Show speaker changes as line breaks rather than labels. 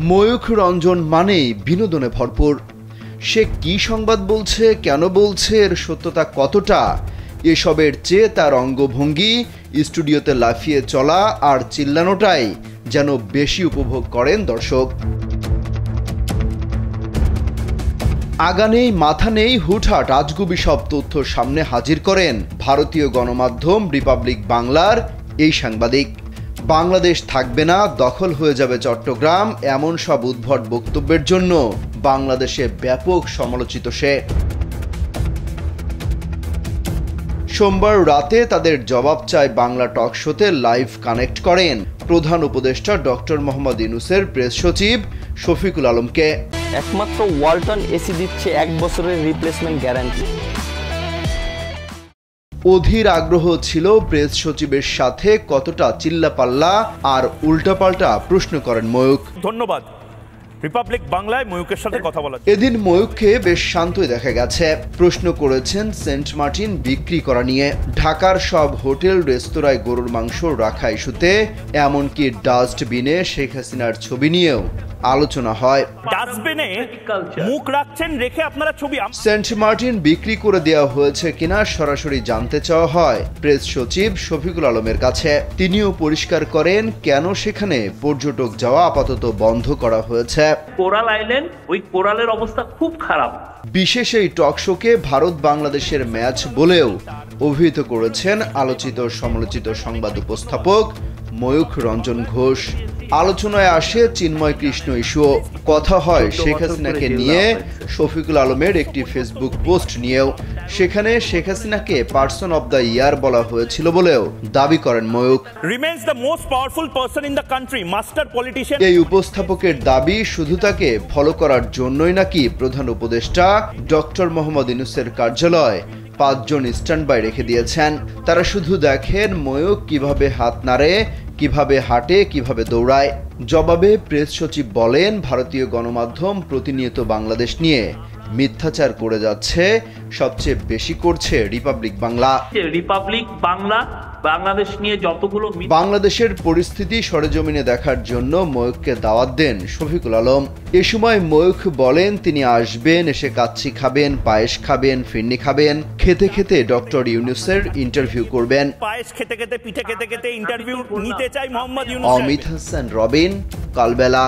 ময়ূখ রঞ্জন মানেই বিনোদনে ভরপুর। সে কি সংবাদ বলছে, কেন বলছে, এর সত্যতা কতটা, এসবের চেয়ে তার অঙ্গভঙ্গি, স্টুডিওতে লাফিয়ে চলা আর চিল্লানোটাই যেন বেশি উপভোগ করেন দর্শক। আগা নেই মাথা নেই হুটহাট আজগুবি সব তথ্য সামনে হাজির করেন ভারতীয় গণমাধ্যম রিপাবলিক বাংলার এই সাংবাদিক। বাংলাদেশ থাকবে না, দখল হয়ে যাবে চট্টগ্রাম, এমন সব উদ্ভট বক্তব্যের জন্য বাংলাদেশে ব্যাপক সমালোচিত সে। সোমবার রাতে তাদের জবাব চায় বাংলা টক শোতে লাইভ কানেক্ট করেন প্রধান উপদেষ্টা ডক্টর মোহাম্মদ ইউনূসের প্রেস সচিব শফিকুল আলমকে।
একমাত্র ওয়ালটন এসি দিচ্ছে 1 বছরের রিপ্লেসমেন্ট গ্যারান্টি।
অধীর আগ্রহ ছিল প্রেস সচিবের সাথে কতটা চিল্লাপাল্লা আর উল্টাপাল্টা প্রশ্ন করেন ময়ূখ।
ধন্যবাদ রিপাবলিক বাংলায় ময়ূকের সাথে কথা বলার।
এদিন ময়ূখকে বেশ শান্তই দেখা গেছে। প্রশ্ন করেছেন সেন্ট মার্টিন বিক্রি করা নিয়ে, ঢাকার সব হোটেল রেস্তোরাঁয় গরুর মাংস রাখা ইস্যুতে, এমনকি ডাস্টবিনে শেখ হাসিনার ছবি নিয়েও আলোচনা হয়।
ডাস্টবিনে মুখ রাখছেন রেখে আপনারা ছবি।
সেন্ট মার্টিন বিক্রি করে দেওয়া হয়েছে কিনা সরাসরি জানতে চাওয়া হয় প্রেস সচিব শফিকুল আলমের কাছে। তিনিও পরিষ্কার করেন কেন সেখানে পর্যটক যাওয়া আপাতত বন্ধ করা হয়েছে।
কোরাল আইল্যান্ড, ওই কোরালের অবস্থা খুব খারাপ।
বিশেষ এই টক শোকে ভারত বাংলাদেশের ম্যাচ বলেও অভিহিত করেছেন আলোচিত সমালোচিত সংবাদ উপস্থাপক ময়ূখ রঞ্জন ঘোষ। আলোচনায় আসে চিন্ময় কৃষ্ণ ইস্যুও। কথা হয় শেখ হাসিনাকে নিয়ে শফিকুল আলমের একটি ফেসবুক পোস্ট নিয়েও। সেখানে শেখ হাসিনাকে পারসন অব দ্য ইয়ার বলা হয়েছিল বলেও দাবি করেন Mayukh.
Remains the most powerful person in the country, master politician.
এই উপস্থাপকের দাবি শুধু তাকে ফলো করার জন্যই নাকি প্রধান উপদেষ্টা ডক্টর মোহাম্মদ ইউনূসের কার্যালয় 5 জন স্ট্যান্ড বাই রেখে দিয়েছেন। তারা শুধু দেখেন ময়ূখ কিভাবে হাত নাড়ে, কিভাবে হাঁটে, কিভাবে দৌড়ায়। জবাবে প্রেস সচিব বলেন, ভারতীয় গণমাধ্যম প্রতিনিয়ত বাংলাদেশ নিয়ে মিথ্যাচার করে যাচ্ছে, সবচেয়ে বেশি করছে রিপাবলিক বাংলা।
রিপাবলিক বাংলা বাংলাদেশ নিয়ে যতগুলো
বাংলাদেশের পরিস্থিতি সরেজমিনে দেখার জন্য ময়ূখকে দাওয়াত দেন শফিকুল আলম। এ সময় ময়ূখ বলেন তিনি আসবেন, এসে কাচ্চি খাবেন, পায়েস খাবেন, ফিরনি খাবেন, খেতে খেতে ডক্টর ইউনূসের ইন্টারভিউ করবেন।
পায়েস খেতে খেতে, পিঠে খেতে খেতে ইন্টারভিউ নিতে চাই মোহাম্মদ ইউনূস।
অমিত হাসান, রবিন, কালবেলা।